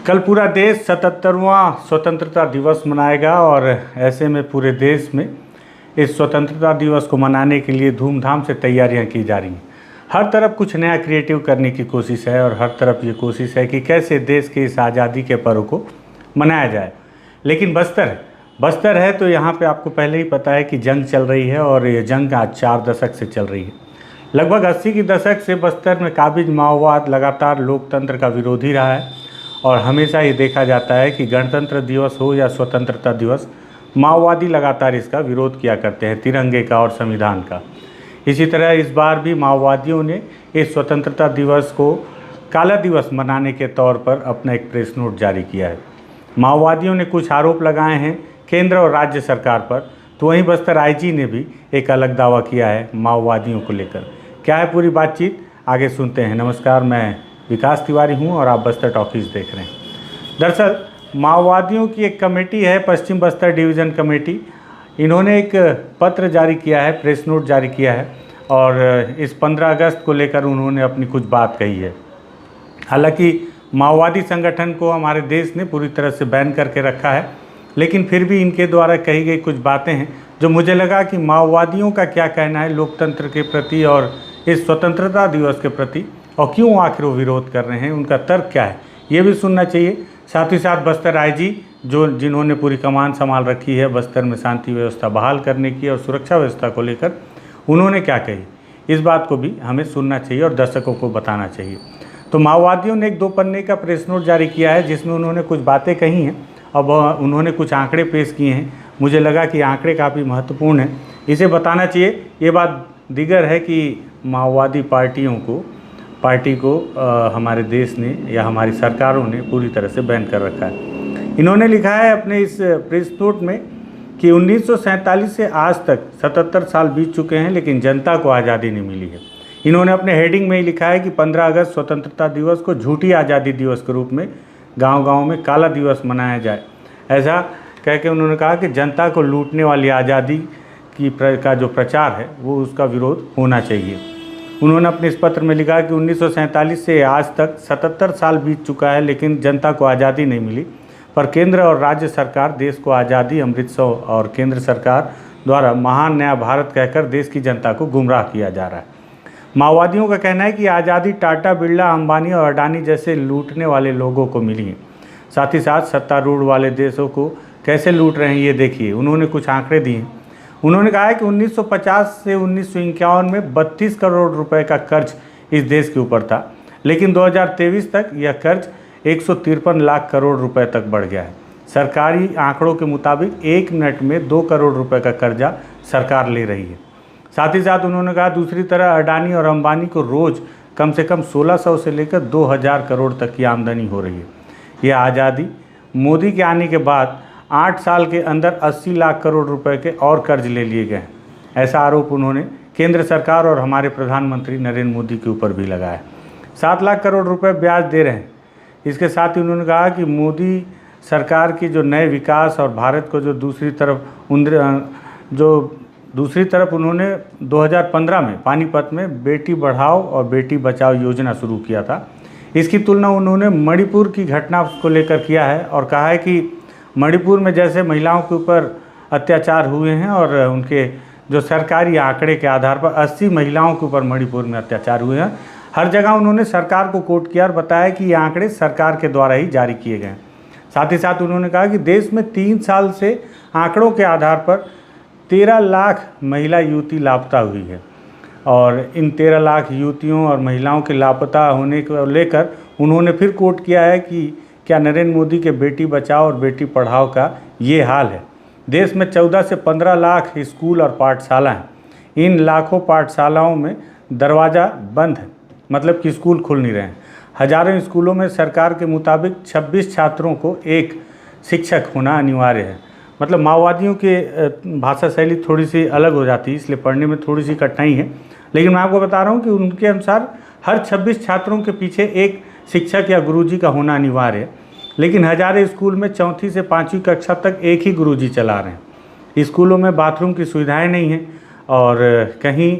कल पूरा देश 77वां स्वतंत्रता दिवस मनाएगा और ऐसे में पूरे देश में इस स्वतंत्रता दिवस को मनाने के लिए धूमधाम से तैयारियां की जा रही हैं। हर तरफ कुछ नया क्रिएटिव करने की कोशिश है और हर तरफ ये कोशिश है कि कैसे देश के इस आज़ादी के पर्व को मनाया जाए। लेकिन बस्तर है तो यहाँ पे आपको पहले ही पता है कि जंग चल रही है और ये जंग आज 4 दशक से चल रही है। लगभग 80 के दशक से बस्तर में काबिज माओवाद लगातार लोकतंत्र का विरोधी रहा है और हमेशा ये देखा जाता है कि गणतंत्र दिवस हो या स्वतंत्रता दिवस, माओवादी लगातार इसका विरोध किया करते हैं, तिरंगे का और संविधान का। इसी तरह इस बार भी माओवादियों ने इस स्वतंत्रता दिवस को काला दिवस मनाने के तौर पर अपना एक प्रेस नोट जारी किया है। माओवादियों ने कुछ आरोप लगाए हैं केंद्र और राज्य सरकार पर, तो वहीं बस्तर आईजी ने भी एक अलग दावा किया है माओवादियों को लेकर। क्या है पूरी बातचीत, आगे सुनते हैं। नमस्कार, मैं विकास तिवारी हूं और आप बस्तर टॉकीज देख रहे हैं। दरअसल माओवादियों की एक कमेटी है, पश्चिम बस्तर डिवीज़न कमेटी। इन्होंने एक पत्र जारी किया है, प्रेस नोट जारी किया है और इस 15 अगस्त को लेकर उन्होंने अपनी कुछ बात कही है। हालांकि माओवादी संगठन को हमारे देश ने पूरी तरह से बैन करके रखा है, लेकिन फिर भी इनके द्वारा कही गई कुछ बातें हैं जो मुझे लगा कि माओवादियों का क्या कहना है लोकतंत्र के प्रति और इस स्वतंत्रता दिवस के प्रति, और क्यों आखिर वो विरोध कर रहे हैं, उनका तर्क क्या है, ये भी सुनना चाहिए। साथ ही साथ बस्तर आईजी जिन्होंने पूरी कमान संभाल रखी है बस्तर में शांति व्यवस्था बहाल करने की और सुरक्षा व्यवस्था को लेकर, उन्होंने क्या कही, इस बात को भी हमें सुनना चाहिए और दर्शकों को बताना चाहिए। तो माओवादियों ने एक 2 पन्ने का प्रेस नोट जारी किया है जिसमें उन्होंने कुछ बातें कही हैं। अब उन्होंने कुछ आंकड़े पेश किए हैं, मुझे लगा कि आंकड़े काफ़ी महत्वपूर्ण हैं, इसे बताना चाहिए। ये बात दीगर है कि माओवादी पार्टी को हमारे देश ने या हमारी सरकारों ने पूरी तरह से बैन कर रखा है। इन्होंने लिखा है अपने इस प्रेस नोट में कि 1947 से आज तक 77 साल बीत चुके हैं, लेकिन जनता को आज़ादी नहीं मिली है। इन्होंने अपने हेडिंग में ही लिखा है कि 15 अगस्त स्वतंत्रता दिवस को झूठी आज़ादी दिवस के रूप में गांव-गांव में काला दिवस मनाया जाए। ऐसा कह के उन्होंने कहा कि जनता को लूटने वाली आज़ादी का जो प्रचार है वो उसका विरोध होना चाहिए। उन्होंने अपने इस पत्र में लिखा कि 1947 से आज तक 77 साल बीत चुका है, लेकिन जनता को आज़ादी नहीं मिली, पर केंद्र और राज्य सरकार देश को आज़ादी, अमृतसर और केंद्र सरकार द्वारा महान नया भारत कहकर देश की जनता को गुमराह किया जा रहा है। माओवादियों का कहना है कि आज़ादी टाटा, बिरला, अंबानी और अडानी जैसे लूटने वाले लोगों को मिली है। साथ ही साथ सत्तारूढ़ वाले देशों को कैसे लूट रहे हैं ये देखिए। उन्होंने कुछ आंकड़े दिए। उन्होंने कहा है कि 1950 से 1951 में 32 करोड़ रुपए का कर्ज इस देश के ऊपर था, लेकिन 2023 तक यह कर्ज 153 लाख करोड़ रुपए तक बढ़ गया है। सरकारी आंकड़ों के मुताबिक 1 मिनट में 2 करोड़ रुपए का कर्जा सरकार ले रही है। साथ ही साथ उन्होंने कहा दूसरी तरफ अडानी और अंबानी को रोज़ कम से कम 1600 से लेकर 2000 करोड़ तक की आमदनी हो रही है। यह आज़ादी मोदी के आने के बाद 8 साल के अंदर 80 लाख करोड़ रुपए के और कर्ज ले लिए गए हैं। ऐसा आरोप उन्होंने केंद्र सरकार और हमारे प्रधानमंत्री नरेंद्र मोदी के ऊपर भी लगाया। 7 लाख करोड़ रुपए ब्याज दे रहे हैं। इसके साथ ही उन्होंने कहा कि मोदी सरकार की जो नए विकास और भारत को जो दूसरी तरफ उन्होंने 2015 में पानीपत में बेटी बढ़ाओ और बेटी बचाओ योजना शुरू किया था। इसकी तुलना उन्होंने मणिपुर की घटना को लेकर किया है और कहा है कि मणिपुर में जैसे महिलाओं के ऊपर अत्याचार हुए हैं और उनके जो सरकारी आंकड़े के आधार पर 80 महिलाओं के ऊपर मणिपुर में अत्याचार हुए हैं। हर जगह उन्होंने सरकार को कोट किया और बताया कि ये आंकड़े सरकार के द्वारा ही जारी किए गए हैं। साथ ही साथ उन्होंने कहा कि देश में 3 साल से आंकड़ों के आधार पर 13 लाख महिला युवती लापता हुई है और इन 13 लाख युवतियों और महिलाओं के लापता होने को लेकर उन्होंने फिर कोट किया है कि क्या नरेंद्र मोदी के बेटी बचाओ और बेटी पढ़ाओ का ये हाल है। देश में 14 से 15 लाख स्कूल और पाठशाला हैं। इन लाखों पाठशालाओं में दरवाज़ा बंद है, मतलब कि स्कूल खुल नहीं रहे हैं। हजारों स्कूलों में सरकार के मुताबिक 26 छात्रों को एक शिक्षक होना अनिवार्य है। मतलब माओवादियों के भाषा शैली थोड़ी सी अलग हो जाती है, इसलिए पढ़ने में थोड़ी सी कठिनाई है, लेकिन मैं आपको बता रहा हूँ कि उनके अनुसार हर 26 छात्रों के पीछे एक शिक्षक या गुरुजी का होना अनिवार्य है। लेकिन हजारे स्कूल में 4वीं से 5वीं कक्षा तक एक ही गुरुजी चला रहे हैं। स्कूलों में बाथरूम की सुविधाएं नहीं हैं और कहीं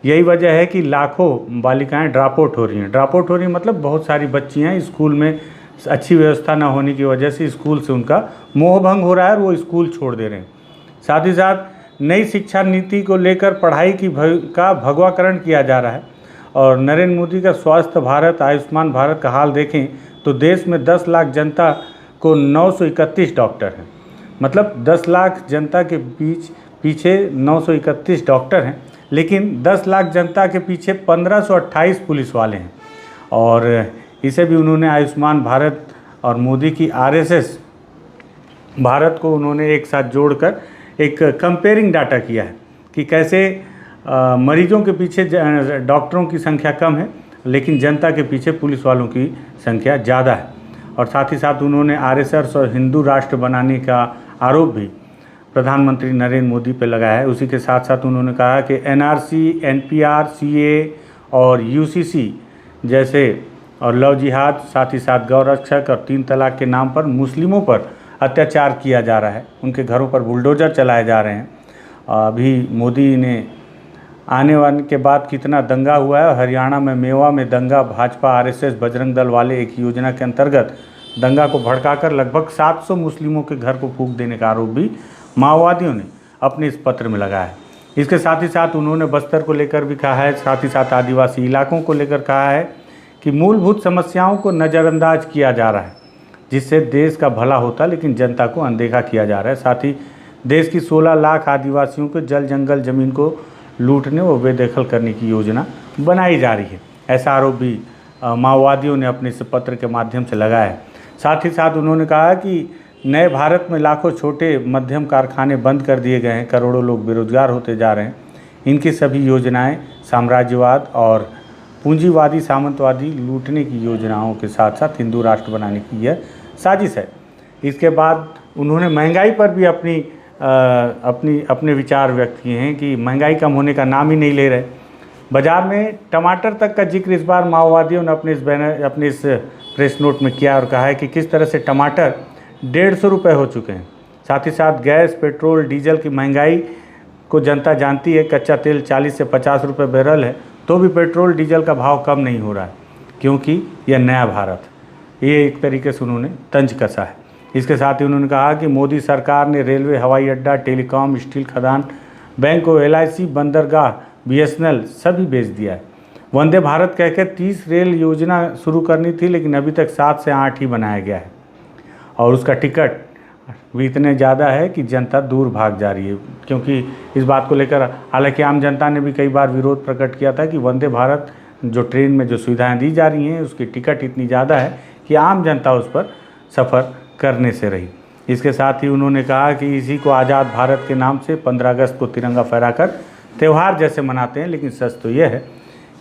यही वजह है कि लाखों बालिकाएं ड्रॉप आउट हो रही हैं। ड्रॉप आउट हो रही मतलब बहुत सारी बच्चियां स्कूल में अच्छी व्यवस्था न होने की वजह से स्कूल से उनका मोह भंग हो रहा है और वो स्कूल छोड़ दे रहे हैं। साथ ही साथ नई शिक्षा नीति को लेकर पढ़ाई का भगवाकरण किया जा रहा है। और नरेंद्र मोदी का स्वास्थ्य भारत, आयुष्मान भारत का हाल देखें तो देश में 10 लाख जनता को 931 डॉक्टर हैं। मतलब 10 लाख जनता के पीछे 931 डॉक्टर हैं, लेकिन 10 लाख जनता के पीछे 1528 पुलिस वाले हैं। और इसे भी उन्होंने आयुष्मान भारत और मोदी की आरएसएस भारत को उन्होंने एक साथ जोड़कर एक कंपेयरिंग डाटा किया है कि कैसे मरीजों के पीछे डॉक्टरों की संख्या कम है, लेकिन जनता के पीछे पुलिस वालों की संख्या ज़्यादा है। और साथ ही साथ उन्होंने आरएसएस और हिंदू राष्ट्र बनाने का आरोप भी प्रधानमंत्री नरेंद्र मोदी पर लगाया है। उसी के साथ साथ उन्होंने कहा कि एनआरसी, एनपीआर, सीए और यूसीसी जैसे और लव जिहाद, साथ ही साथ गौरक्षक और 3 तलाक के नाम पर मुस्लिमों पर अत्याचार किया जा रहा है, उनके घरों पर बुलडोज़र चलाए जा रहे हैं। अभी मोदी ने आने वाले के बाद कितना दंगा हुआ है। हरियाणा में मेवा में दंगा, भाजपा, आरएसएस, बजरंग दल वाले एक योजना के अंतर्गत दंगा को भड़काकर लगभग 700 मुस्लिमों के घर को फूंक देने का आरोप भी माओवादियों ने अपने इस पत्र में लगाया है। इसके साथ ही साथ उन्होंने बस्तर को लेकर भी कहा है, साथ ही साथ आदिवासी इलाकों को लेकर कहा है कि मूलभूत समस्याओं को नज़रअंदाज किया जा रहा है, जिससे देश का भला होता, लेकिन जनता को अनदेखा किया जा रहा है। साथ ही देश की 16 लाख आदिवासियों को जल जंगल ज़मीन को लूटने व बेदखल करने की योजना बनाई जा रही है। ऐसा आरोप भी माओवादियों ने अपने इस पत्र के माध्यम से लगाया है। साथ ही साथ उन्होंने कहा कि नए भारत में लाखों छोटे मध्यम कारखाने बंद कर दिए गए हैं, करोड़ों लोग बेरोजगार होते जा रहे हैं। इनकी सभी योजनाएं साम्राज्यवाद और पूंजीवादी सामंतवादी लूटने की योजनाओं के साथ साथ हिंदू राष्ट्र बनाने की यह साजिश है। इसके बाद उन्होंने महंगाई पर भी अपने विचार व्यक्त किए हैं कि महंगाई कम होने का नाम ही नहीं ले रहे। बाज़ार में टमाटर तक का जिक्र इस बार माओवादियों ने अपने इस प्रेस नोट में किया और कहा है कि किस तरह से टमाटर 150 रुपये हो चुके हैं। साथ ही साथ गैस, पेट्रोल, डीजल की महंगाई को जनता जानती है। कच्चा तेल 40 से 50 रुपये बैरल है, तो भी पेट्रोल डीजल का भाव कम नहीं हो रहा है, क्योंकि यह नया भारत, ये एक तरीके से उन्होंने तंज कसा है। इसके साथ ही उन्होंने कहा कि मोदी सरकार ने रेलवे, हवाई अड्डा, टेलीकॉम, स्टील खदान, बैंक और एलआईसी, बंदरगाह, बीएसएनएल सभी बेच दिया है। वंदे भारत कहकर 30 रेल योजना शुरू करनी थी, लेकिन अभी तक 7 से 8 ही बनाया गया है और उसका टिकट भी इतने ज़्यादा है कि जनता दूर भाग जा रही है। क्योंकि इस बात को लेकर हालांकि आम जनता ने भी कई बार विरोध प्रकट किया था कि वंदे भारत जो ट्रेन में जो सुविधाएं दी जा रही हैं उसकी टिकट इतनी ज़्यादा है कि आम जनता उस पर सफ़र करने से रही। इसके साथ ही उन्होंने कहा कि इसी को आज़ाद भारत के नाम से 15 अगस्त को तिरंगा फहराकर त्यौहार जैसे मनाते हैं, लेकिन सच तो यह है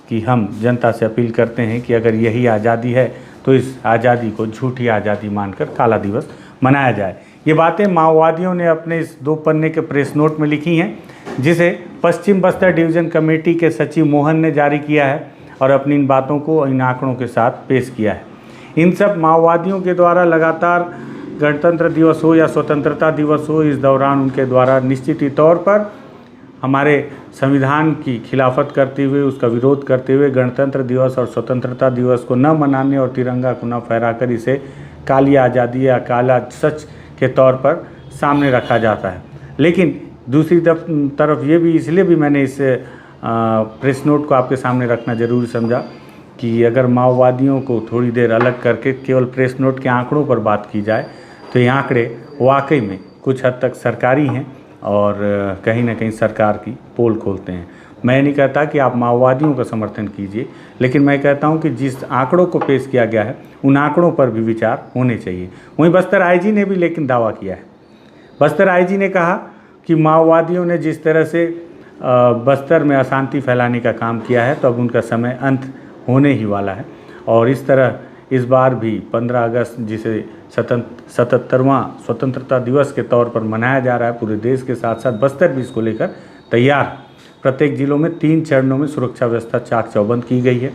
कि हम जनता से अपील करते हैं कि अगर यही आज़ादी है तो इस आज़ादी को झूठी आज़ादी मानकर काला दिवस मनाया जाए। ये बातें माओवादियों ने अपने इस 2 पन्ने के प्रेस नोट में लिखी हैं, जिसे पश्चिम बस्तर डिवीज़न कमेटी के सचिव मोहन ने जारी किया है और अपनी इन बातों को इन आंकड़ों के साथ पेश किया है। इन सब माओवादियों के द्वारा लगातार गणतंत्र दिवस हो या स्वतंत्रता दिवस हो, इस दौरान उनके द्वारा निश्चित ही तौर पर हमारे संविधान की खिलाफत करते हुए, उसका विरोध करते हुए गणतंत्र दिवस और स्वतंत्रता दिवस को न मनाने और तिरंगा को न फहराकर इसे काली आज़ादी या काला सच के तौर पर सामने रखा जाता है। लेकिन दूसरी तरफ ये भी इसलिए भी मैंने इस प्रेस नोट को आपके सामने रखना ज़रूरी समझा कि अगर माओवादियों को थोड़ी देर अलग करके केवल प्रेस नोट के आंकड़ों पर बात की जाए तो ये आंकड़े वाकई में कुछ हद तक सरकारी हैं और कहीं ना कहीं सरकार की पोल खोलते हैं। मैं नहीं कहता कि आप माओवादियों का समर्थन कीजिए, लेकिन मैं कहता हूं कि जिस आंकड़ों को पेश किया गया है उन आंकड़ों पर भी विचार होने चाहिए। वहीं बस्तर आईजी ने भी लेकिन दावा किया है। बस्तर आईजी ने कहा कि माओवादियों ने जिस तरह से बस्तर में अशांति फैलाने का काम किया है तो अब उनका समय अंत होने ही वाला है और इस तरह इस बार भी 15 अगस्त जिसे 77वां स्वतंत्रता दिवस के तौर पर मनाया जा रहा है पूरे देश के साथ साथ बस्तर भी इसको लेकर तैयार। प्रत्येक जिलों में 3 चरणों में सुरक्षा व्यवस्था चाक चौबंद की गई है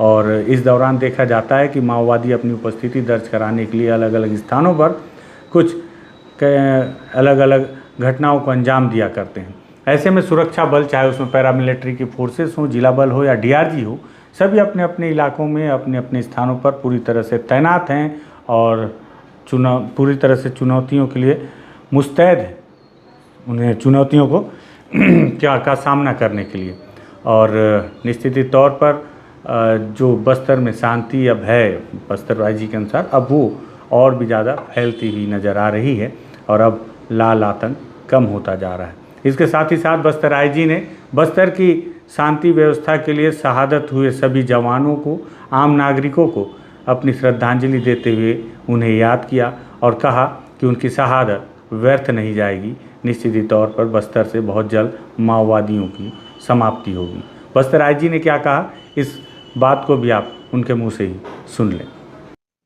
और इस दौरान देखा जाता है कि माओवादी अपनी उपस्थिति दर्ज कराने के लिए अलग अलग स्थानों पर कुछ अलग अलग घटनाओं को अंजाम दिया करते हैं। ऐसे में सुरक्षा बल, चाहे उसमें पैरामिलिट्री की फोर्सेस हो, जिला बल हो या डीआरजी हो, सभी अपने अपने इलाकों में अपने अपने स्थानों पर पूरी तरह से तैनात हैं और पूरी तरह से चुनौतियों के लिए मुस्तैद है, उन्हें चुनौतियों को का सामना करने के लिए। और निश्चित ही तौर पर जो बस्तर में शांति अब है, बस्तर आईजी के अनुसार अब वो और भी ज़्यादा फैलती हुई नज़र आ रही है और अब लाल आतंक कम होता जा रहा है। इसके साथ ही साथ बस्तर आईजी ने बस्तर की शांति व्यवस्था के लिए शहादत हुए सभी जवानों को, आम नागरिकों को अपनी श्रद्धांजलि देते हुए उन्हें याद किया और कहा कि उनकी शहादत व्यर्थ नहीं जाएगी। निश्चित ही तौर पर बस्तर से बहुत जल्द माओवादियों की समाप्ति होगी। बस्तर आईजी ने क्या कहा, इस बात को भी आप उनके मुंह से ही सुन लें।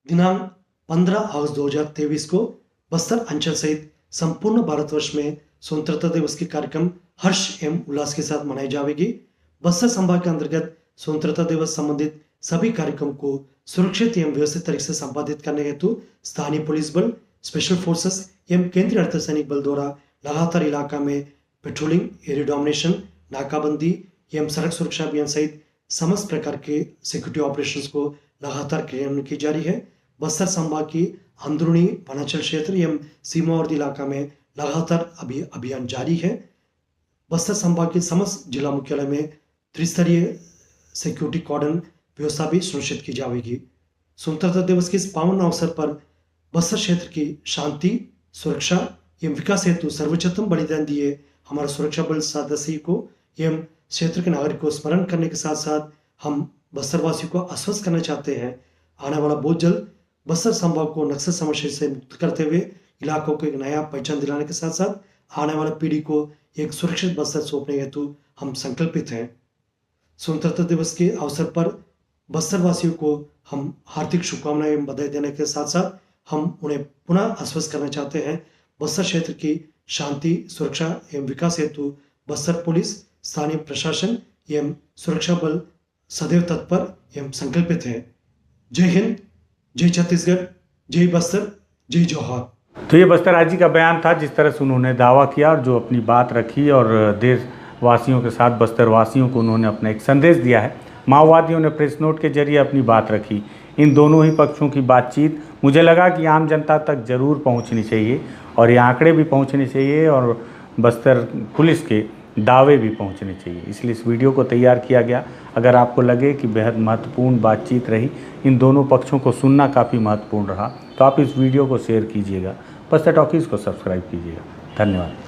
दिनांक 15 अगस्त 2023 को बस्तर अंचल सहित संपूर्ण भारतवर्ष में स्वतंत्रता दिवस के कार्यक्रम हर्ष एवं उल्लास के साथ मनाई जाएगी। बस्तर संभाग के अंतर्गत स्वतंत्रता दिवस संबंधित सभी कार्यक्रम को सुरक्षित एवं व्यवस्थित तरीके से संपादित करने हेतु स्थानीय पुलिस बल, स्पेशल फोर्सेस एवं केंद्रीय अर्धसैनिक बल द्वारा लगातार इलाका में पेट्रोलिंग, एरिया डोमिनेशन, नाकाबंदी एवं सड़क सुरक्षा अभियान सहित समस्त प्रकार के सिक्योरिटी ऑपरेशंस को लगातार क्रियान्वित की जा रही है। बस्तर संभाग की अंदरूनी वनांचल क्षेत्र एवं सीमावर्ती इलाका में लगातार अभियान जारी है। बस्तर संभाग के समस्त जिला मुख्यालय में त्रिस्तरीय सिक्योरिटी कॉर्डन व्यवस्था भी सुनिश्चित की जाएगी। स्वतंत्रता दिवस के इस पावन अवसर पर बस्तर क्षेत्र की शांति, सुरक्षा एवं विकास हेतु सर्वोच्चतम बलिदान दिए हमारे सुरक्षा बल सदस्य को एवं क्षेत्र के नागरिक को स्मरण करने के साथ साथ हम बस्तर वासियों को आश्वस्त करना चाहते हैं, आने वाला बहुत जल्द बस्तर संभाग को नक्सल समस्या से मुक्त करते हुए इलाकों को एक नया पहचान दिलाने के साथ साथ आने वाला पीढ़ी को एक सुरक्षित बस्तर सौंपने हेतु हम संकल्पित हैं। स्वतंत्रता दिवस के अवसर पर बस्तर वासियों को हम हार्दिक शुभकामनाएं एवं बधाई देने के साथ साथ हम उन्हें पुनः आश्वस्त करना चाहते हैं, बस्तर क्षेत्र की शांति, सुरक्षा एवं विकास हेतु बस्तर पुलिस, स्थानीय प्रशासन एवं सुरक्षा बल सदैव तत्पर एवं संकल्पित है। जय हिंद, जय छत्तीसगढ़, जय बस्तर, जय जोहार। तो ये बस्तर आईजी का बयान था, जिस तरह से उन्होंने दावा किया और जो अपनी बात रखी और देशवासियों के साथ बस्तर वासियों को उन्होंने अपना एक संदेश दिया है। माओवादियों ने प्रेस नोट के जरिए अपनी बात रखी। इन दोनों ही पक्षों की बातचीत मुझे लगा कि आम जनता तक ज़रूर पहुंचनी चाहिए और ये आंकड़े भी पहुंचने चाहिए और बस्तर पुलिस के दावे भी पहुंचने चाहिए, इसलिए इस वीडियो को तैयार किया गया। अगर आपको लगे कि बेहद महत्वपूर्ण बातचीत रही, इन दोनों पक्षों को सुनना काफ़ी महत्वपूर्ण रहा, तो आप इस वीडियो को शेयर कीजिएगा, बस्तर टॉकीज़ को सब्सक्राइब कीजिएगा। धन्यवाद।